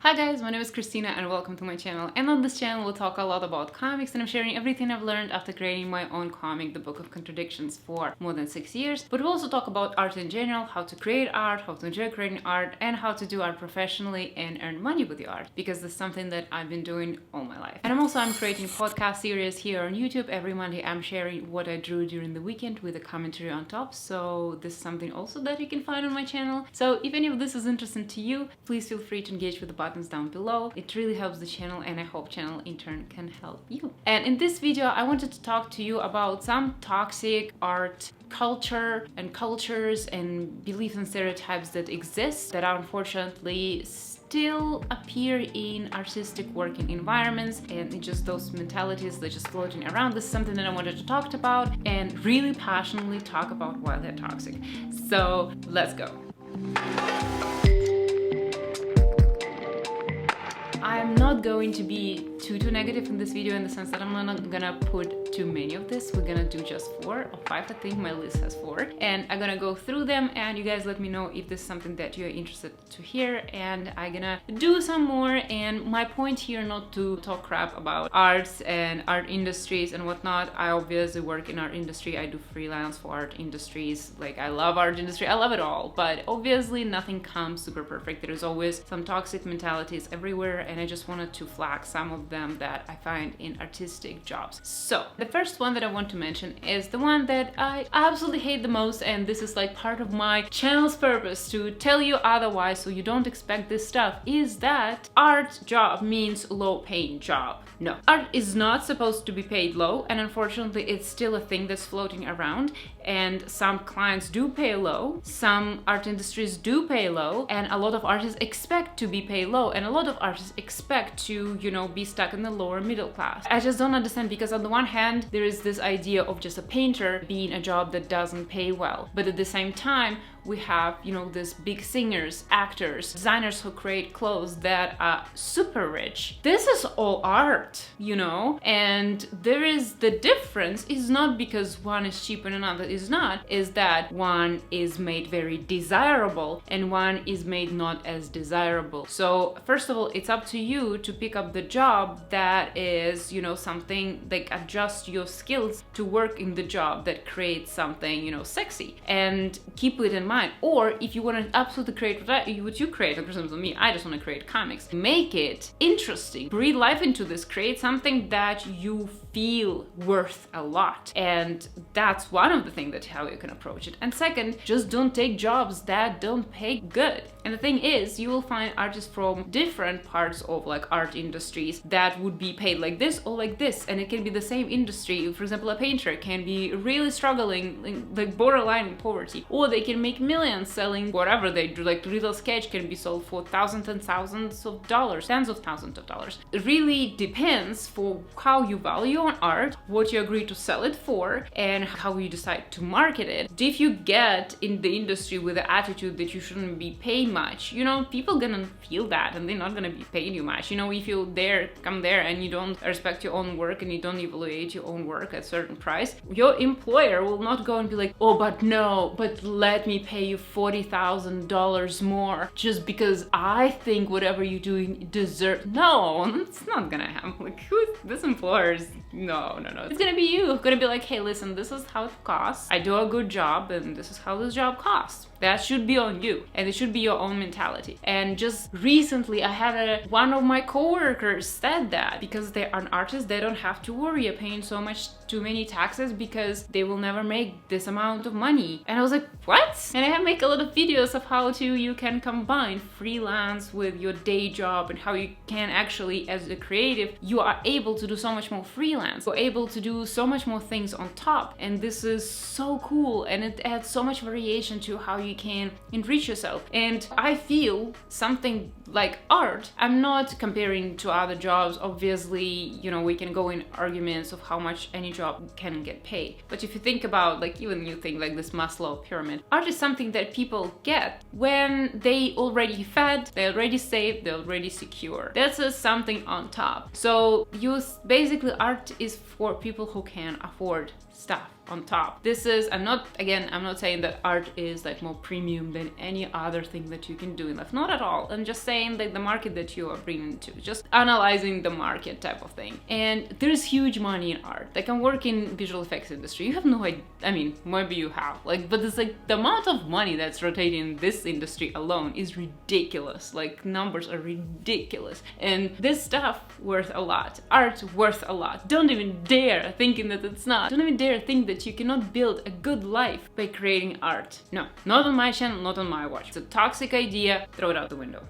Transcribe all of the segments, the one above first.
Hi guys, my name is Christina and welcome to my channel. And on this channel we'll talk a lot about comics, and I'm sharing everything I've learned after creating my own comic, The Book of Contradictions, for more than 6 years. But we'll also talk about art in general, how to create art, how to enjoy creating art, and how to do art professionally and earn money with the art, because this is something that I've been doing all my life. And I'm creating a podcast series here on YouTube. Every Monday I'm sharing what I drew during the weekend with a commentary on top, so this is something also that you can find on my channel. So if any of this is interesting to you, please feel free to engage with the buttons down below. It really helps the channel, and I hope channel in turn can help you. And in this video I wanted to talk to you about some toxic art culture and cultures and beliefs and stereotypes that exist that unfortunately still appear in artistic working environments, and it's just those mentalities that are just floating around. This is something that I wanted to talk about and really passionately talk about why they're toxic. So let's go. I'm not going to be too negative in this video, in the sense that I'm not gonna put too many of this. We're gonna do just 4 or 5. I think my list has 4, and I'm gonna go through them, and you guys let me know if this is something that you're interested to hear, and I'm gonna do some more. And my point here, not to talk crap about arts and art industries and whatnot. I obviously work in art industry. I do freelance for art industries. Like, I love art industry, I love it all, but obviously nothing comes super perfect. There's always some toxic mentalities everywhere, and I just wanted to flag some of them that I find in artistic jobs. So the first one that I want to mention is the one that I absolutely hate the most, and this is like part of my channel's purpose to tell you otherwise so you don't expect this stuff, is that art job means low paying job. No, art is not supposed to be paid low, and unfortunately it's still a thing that's floating around, and some clients do pay low, some art industries do pay low, and a lot of artists expect to be paid low, and a lot of artists expect to, you know, be stuck in the lower middle class. I just don't understand, because on the one hand there is this idea of just a painter being a job that doesn't pay well, but at the same time we have, you know, these big singers, actors, designers who create clothes that are super rich. This is all art, you know, and there is the difference is not because one is cheap and another is not, is that one is made very desirable and one is made not as desirable. So first of all, it's up to you to pick up the job that is, you know, something like adjust your skills to work in the job that creates something, you know, sexy, and keep it in mind. Or if you want to absolutely create what you create, like for example me, I just want to create comics, make it interesting, breathe life into this, create something that you feel worth a lot. And that's one of the things that how you can approach it. And second, just don't take jobs that don't pay good. And the thing is, you will find artists from different parts of like art industries that would be paid like this or like this, and it can be the same industry. For example, a painter can be really struggling, like borderline in poverty, or they can make millions selling whatever they do. Like Riddle sketch can be sold for thousands and thousands of dollars, tens of thousands of dollars. It really depends for how you value on art, what you agree to sell it for, and how you decide to market it. If you get in the industry with the attitude that you shouldn't be paid much, you know, people gonna feel that and they're not gonna be paying you much. You know, if you come there and you don't respect your own work and you don't evaluate your own work at a certain price, your employer will not go and be like, oh, but no, but let me pay you $40,000 more just because I think whatever you're doing deserves. No, it's not gonna happen. Like, this employer's no. It's gonna be you. It's gonna be like, hey, listen, this is how it costs. I do a good job, and this is how this job costs. That should be on you, and it should be your own mentality. And just recently I had one of my coworkers said that because they are an artist, they don't have to worry about paying too many taxes because they will never make this amount of money. And I was like, what? And I make a lot of videos of how you can combine freelance with your day job, and how you can actually, as a creative, you are able to do so much more freelance. You're able to do so much more things on top, and this is so cool, and it adds so much variation to how you can enrich yourself. And I feel something like art, I'm not comparing to other jobs. Obviously, you know, we can go in arguments of how much any job can get paid, but if you think about, like, even you think like this Maslow pyramid, art is something that people get when they already fed, they already saved, they're already secure. That's something on top. So basically art is for people who can afford stuff. on top. This is, I'm not saying that art is like more premium than any other thing that you can do in life. Not at all. I'm just saying like the market that you are bringing to, just analyzing the market type of thing. And there's huge money in art. Like I'm working in visual effects industry. You have no idea. I mean, maybe you have, like, but it's like the amount of money that's rotating in this industry alone is ridiculous. Like numbers are ridiculous. And this stuff worth a lot. Art worth a lot. Don't even dare thinking that it's not. Don't even dare think that you cannot build a good life by creating art. No, not on my channel, not on my watch. It's a toxic idea. Throw it out the window.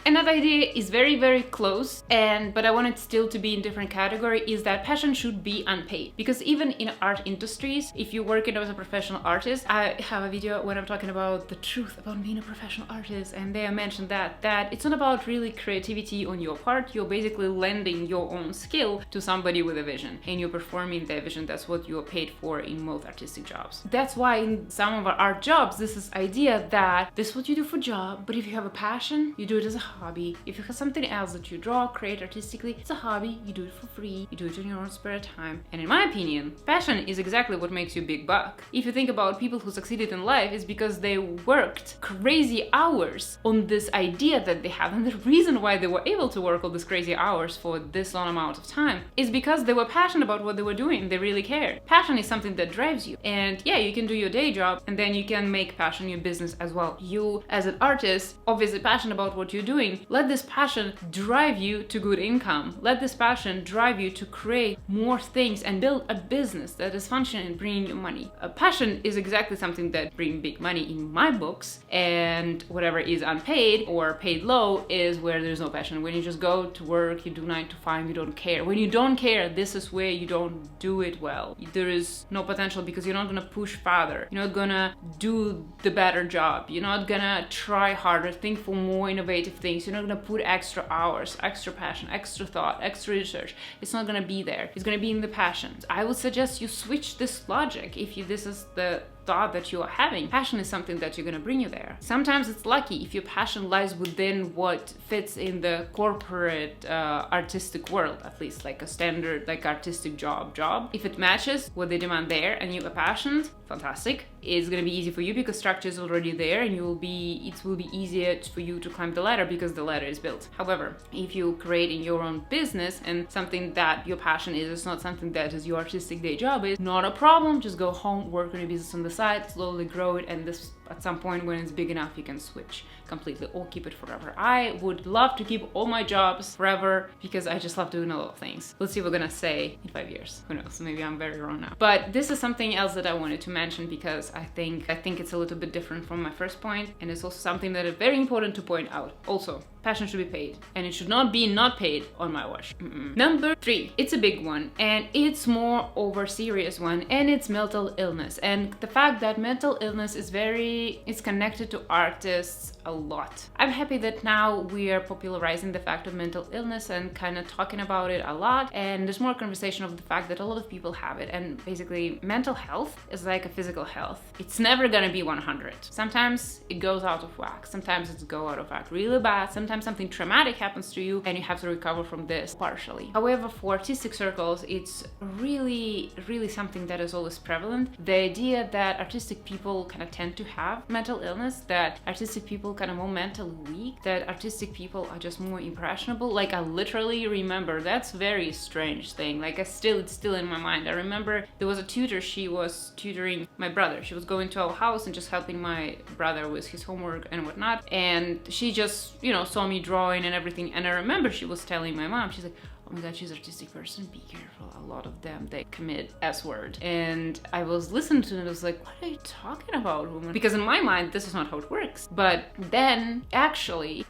Another idea is very, very close, but I want it still to be in different category, is that passion should be unpaid. Because even in art industries, if you work as a professional artist, I have a video when I'm talking about the truth about being a professional artist, and there I mentioned that it's not about really creativity on your part. You're basically lending your own skill to somebody with a vision, and you're performing their vision. That's what you are paid for in most artistic jobs. That's why in some of our art jobs, this is idea that this is what you do for job, but if you have a passion, you do it as a hobby. If you have something else that you draw, create artistically, it's a hobby, you do it for free, you do it in your own spare time. And in my opinion, passion is exactly what makes you big buck. If you think about people who succeeded in life, it's because they worked crazy hours on this idea that they have. And the reason why they were able to work all these crazy hours for this long amount of time is because they were passionate about what they were doing. They really cared. Passion is something that drives you. And yeah, you can do your day job and then you can make passion your business as well. You as an artist, obviously passionate about what you're doing, let this passion drive you to good income. Let this passion drive you to create more things and build a business that is functioning and bringing you money. A passion is exactly something that brings big money in my books, and whatever is unpaid or paid low is where there's no passion. When you just go to work, you do 9 to 5, you don't care. When you don't care, this is where you don't do it well. There is no potential because you're not gonna push farther. You're not gonna do the better job. You're not gonna try harder, think for more innovative things. You're not gonna put extra hours, extra passion, extra thought, extra research. It's not gonna be there. It's gonna be in the passion. I would suggest you switch this logic if this is the thought that you are having. Passion is something that you're gonna bring you there. Sometimes it's lucky if your passion lies within what fits in the corporate artistic world, at least like a standard like artistic job. If it matches what they demand there and you are passionate, fantastic. It's gonna be easy for you because structure is already there, and it will be easier for you to climb the ladder because the ladder is built. However, if you create in your own business and something that your passion is, it's not something that is your artistic day job, is not a problem. Just go home, work on your business on the side, slowly grow it, and this at some point when it's big enough, you can switch completely or keep it forever. I would love to keep all my jobs forever because I just love doing a lot of things. Let's see what we're gonna say in 5 years. Who knows? Maybe I'm very wrong now. But this is something else that I wanted to mention because I think it's a little bit different from my first point, and it's also something that is very important to point out. Also, passion should be paid, and it should not be not paid on my watch. Number 3, it's a big one, and it's more over serious one, and it's mental illness. And the fact that mental illness is it's connected to artists a lot. I'm happy that now we are popularizing the fact of mental illness and kind of talking about it a lot, and there's more conversation of the fact that a lot of people have it. And basically mental health is like a physical health. It's never gonna be 100. Sometimes it goes out of whack, sometimes it's go out of whack really bad, sometimes something traumatic happens to you and you have to recover from this partially. However, for artistic circles, it's really something that is always prevalent. The idea that artistic people kind of tend to have mental illness, that artistic people kind of more mentally weak, that artistic people are just more impressionable. Like I literally remember, that's very strange thing. Like it's still in my mind. I remember there was a tutor, she was tutoring my brother. She was going to our house and just helping my brother with his homework and whatnot. And she just, saw me drawing and everything. And I remember she was telling my mom, she's like, oh my god, she's an artistic person, be careful. A lot of them, they commit S-word. And I was listening to it and I was like, what are you talking about, woman? Because in my mind, this is not how it works. But then actually,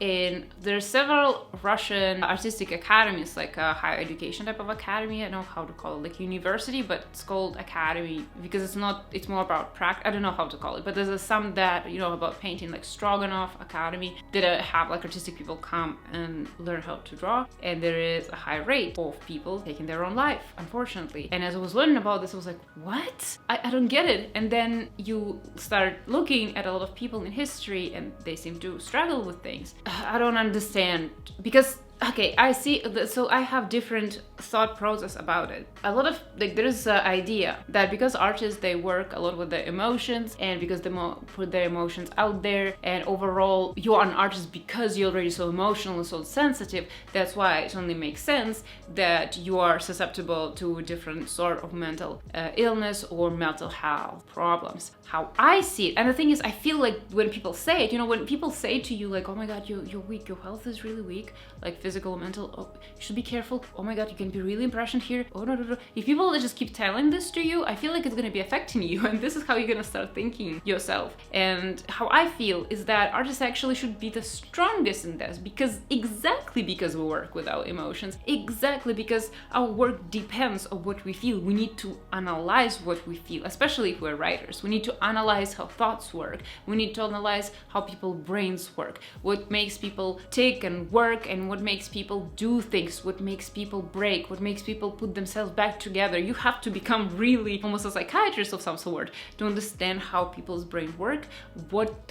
there's several Russian artistic academies, like a higher education type of academy. I don't know how to call it, like university, but it's called academy because it's more about practice. I don't know how to call it, but there's some that, about painting, like Stroganoff Academy, that have like artistic people come and learn how to draw. And there is a high rate of people taking their own life, unfortunately. And as I was learning about this, I was like, what? I don't get it. And then you start looking at a lot of people in history and they seem to struggle with things. I don't understand, because okay, I see. So I have different thought process about it. A lot of like there is an idea that because artists, they work a lot with their emotions, and because they put their emotions out there, and overall you are an artist because you're already so emotional and so sensitive. That's why it only makes sense that you are susceptible to different sort of mental illness or mental health problems. How I see it, and the thing is, I feel like when people say it, you know, when people say to you like, oh my god, you're weak, your health is really weak, like physical, mental, oh, you should be careful, oh my god, you can be really impressioned here, oh no. If people just keep telling this to you, I feel like it's gonna be affecting you, and this is how you're gonna start thinking yourself. And how I feel is that artists actually should be the strongest in this, because exactly because we work with our emotions, exactly because our work depends on what we feel. We need to analyze what we feel, especially if we're writers. We need to analyze how thoughts work. We need to analyze how people's brains work, what makes people tick and work, and what makes people do things, what makes people break, what makes people put themselves back together. You have to become really almost a psychiatrist of some sort to understand how people's brain work,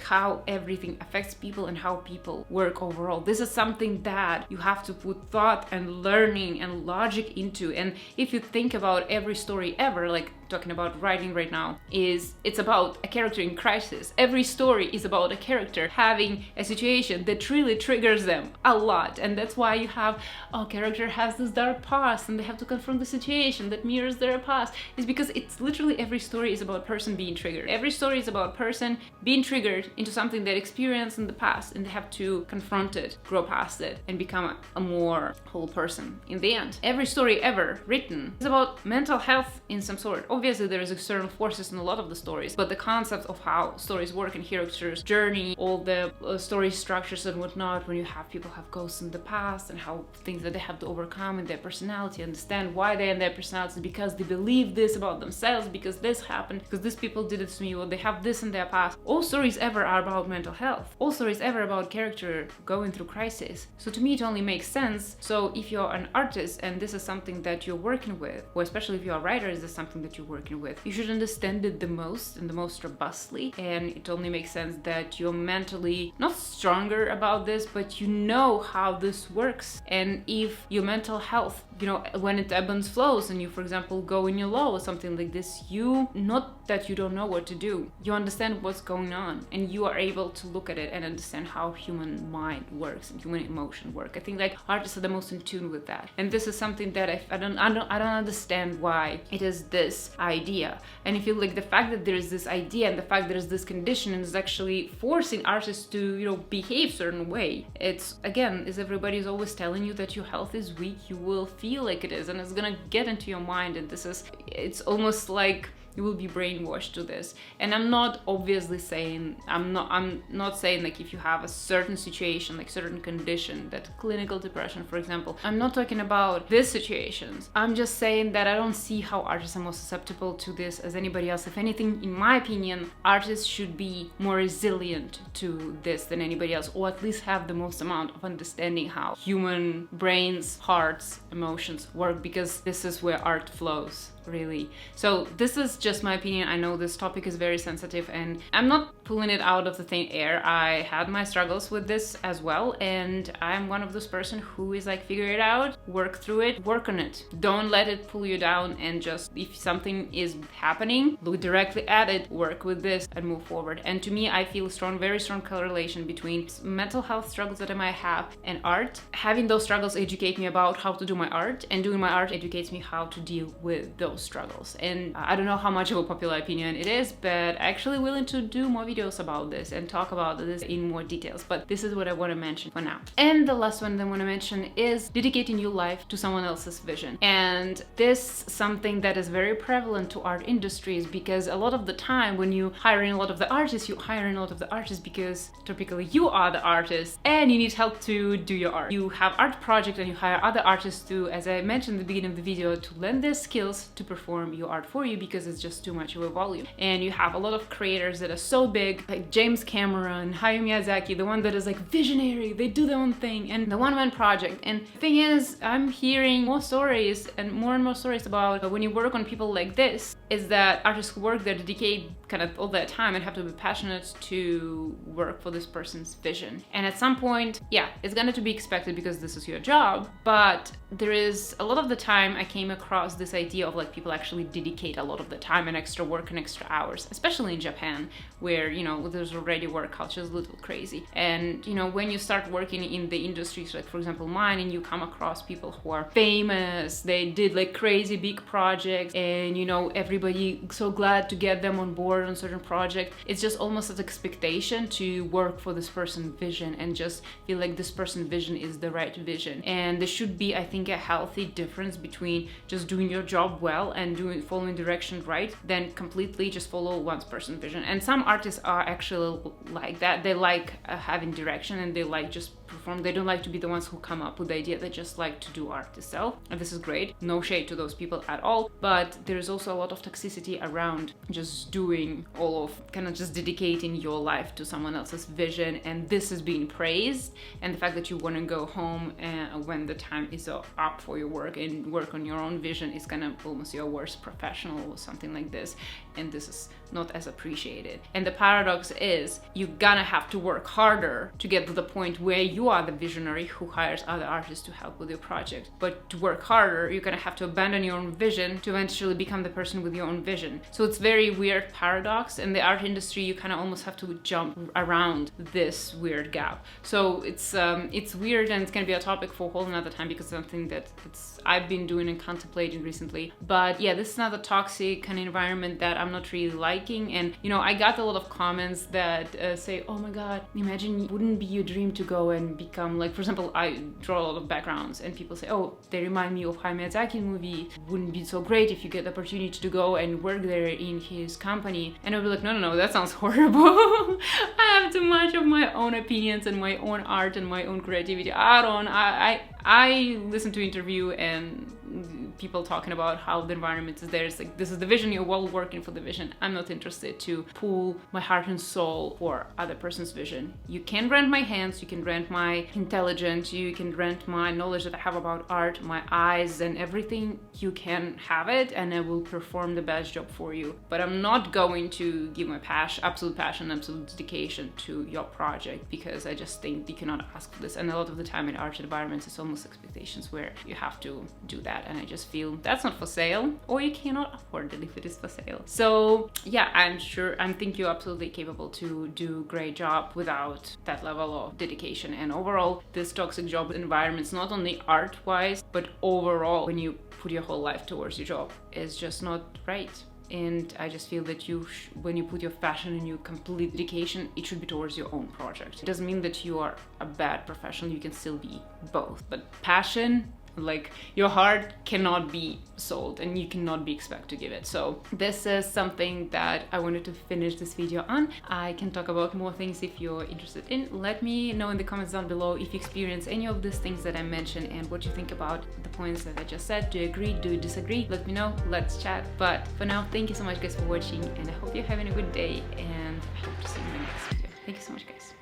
how everything affects people, and how people work overall. This is something that you have to put thought and learning and logic into. And if you think about every story ever, like talking about writing right now, it's about a character in crisis. Every story is about a character having a situation that really triggers them a lot, and that's why you have a character has this dark past and they have to confront the situation that mirrors their past. Is because it's literally every story is about person being triggered. Every story is about person being triggered into something they experienced in the past, and they have to confront it, grow past it, and become a more whole person in the end. Every story ever written is about mental health in some sort. Obviously there is external forces in a lot of the stories, but the concept of how stories work and characters' journey, all the story structures and whatnot, when you have people have ghosts in the past and how things that they have to overcome in their personality, understand why they're in their personality, because they believe this about themselves, because this happened, because these people did it to me, or they have this in their past. All stories ever are about mental health. All stories ever about character going through crisis. So to me it only makes sense. So if you're an artist and this is something that you're working with, or especially if you're a writer, is this something that you're working with, you should understand it the most and the most robustly. And it only makes sense that you're mentally not stronger about this, but you know how this works. And if your mental health, you know, when it ebbs and flows, and you, for example, go in your low or something like this, you, not that you don't know what to do, you understand what's going on, and you are able to look at it and understand how human mind works and human emotion work. I think like artists are the most in tune with that, and this is something that I don't understand why it is this idea. And I feel like the fact that there is this idea and the fact there is this condition is actually forcing artists to, you know, behave certain way. It's again, is everybody's always telling you that your health is weak, you will feel like it is, and it's gonna get into your mind, and it's almost like you will be brainwashed to this. And I'm not obviously saying, I'm not saying like if you have a certain situation, like certain condition, that clinical depression, for example, I'm not talking about these situations. I'm just saying that I don't see how artists are more susceptible to this as anybody else. If anything, in my opinion, artists should be more resilient to this than anybody else, or at least have the most amount of understanding how human brains, hearts, emotions work, because this is where art flows, really. So this is just my opinion. I know this topic is very sensitive, and I'm not pulling it out of the thin air. I had my struggles with this as well, and I'm one of those person who is like, figure it out, work through it, work on it. Don't let it pull you down, and just if something is happening, look directly at it, work with this, and move forward. And to me, I feel very strong correlation between mental health struggles that I might have and art. Having those struggles educate me about how to do my art, and doing my art educates me how to deal with those struggles. And I don't know how much of a popular opinion it is, but I'm actually willing to do more videos about this and talk about this in more details. But this is what I want to mention for now. And the last one that I want to mention is dedicating your life to someone else's vision. And this is something that is very prevalent to art industries, because a lot of the time when you hire in a lot of the artists, you hire in a lot of the artists because typically you are the artist and you need help to do your art. You have art project and you hire other artists to, as I mentioned at the beginning of the video, to lend their skills to perform your art for you, because it's just too much of a volume. And you have a lot of creators that are so big, like James Cameron, Hayao Miyazaki, the one that is like visionary, they do their own thing, and the one-man project. And the thing is, I'm hearing more stories and more stories about when you work on people like this, is that artists who work there dedicate kind of all that time and have to be passionate to work for this person's vision. And at some point, yeah, it's going to be expected because this is your job, but there is a lot of the time I came across this idea of like people actually dedicate a lot of the time and extra work and extra hours, especially in Japan, where, you know, there's already work culture is a little crazy. And, you know, when you start working in the industries, like for example mine, and you come across people who are famous, they did like crazy big projects, and, you know, everybody so glad to get them on board on certain project. It's just almost an expectation to work for this person's vision and just feel like this person's vision is the right vision. And there should be, I think, a healthy difference between just doing your job well and following direction right, than completely just follow one person's vision. And some artists are actually like that. They like having direction, and they like just perform. They don't like to be the ones who come up with the idea. They just like to do art itself, and this is great. No shade to those people at all, but there's also a lot of toxicity around just doing all of kind of just dedicating your life to someone else's vision, and this is being praised. And the fact that you want to go home when the time is up for your work and work on your own vision is kind of almost your worst professional or something like this, and this is not as appreciated. And the paradox is you're gonna have to work harder to get to the point where you are the visionary who hires other artists to help with your project. But to work harder, you're gonna have to abandon your own vision to eventually become the person with your own vision. So it's very weird paradox. In the art industry, you kind of almost have to jump around this weird gap. So it's weird, and it's gonna be a topic for a whole another time, because it's something that I've been doing and contemplating recently. But yeah, this is another toxic kind of environment that I'm not really liking. And, you know, I got a lot of comments that say, oh my god, imagine, wouldn't be your dream to go and become, like, for example, I draw a lot of backgrounds, and people say, oh, they remind me of Hayao Miyazaki movie. Wouldn't it be so great if you get the opportunity to go and work there in his company? And I'll be like, no, that sounds horrible. I have too much of my own opinions and my own art and my own creativity. I listen to interview and people talking about how the environment is there. It's like, this is the vision, you're well working for the vision. I'm not interested to pull my heart and soul for other person's vision. You can rent my hands, you can rent my intelligence, you can rent my knowledge that I have about art, my eyes and everything. You can have it, and I will perform the best job for you. But I'm not going to give my absolute passion, absolute dedication to your project, because I just think you cannot ask for this. And a lot of the time in art environments, it's almost expectations where you have to do that, and I just feel that's not for sale, or you cannot afford it if it is for sale. So yeah, I think you're absolutely capable to do a great job without that level of dedication. And overall, this toxic job environments, not only art-wise, but overall, when you put your whole life towards your job, is just not right. And I just feel that when you put your passion and your complete dedication, it should be towards your own project. It doesn't mean that you are a bad professional, you can still be both. But passion, like, your heart cannot be sold, and you cannot be expected to give it. So this is something that I wanted to finish this video on. I can talk about more things if you're interested in. Let me know in the comments down below if you experience any of these things that I mentioned and what you think about the points that I just said. Do you agree? Do you disagree? Let me know. Let's chat. But for now, thank you so much guys for watching, and I hope you're having a good day, and I hope to see you in the next video. Thank you so much guys.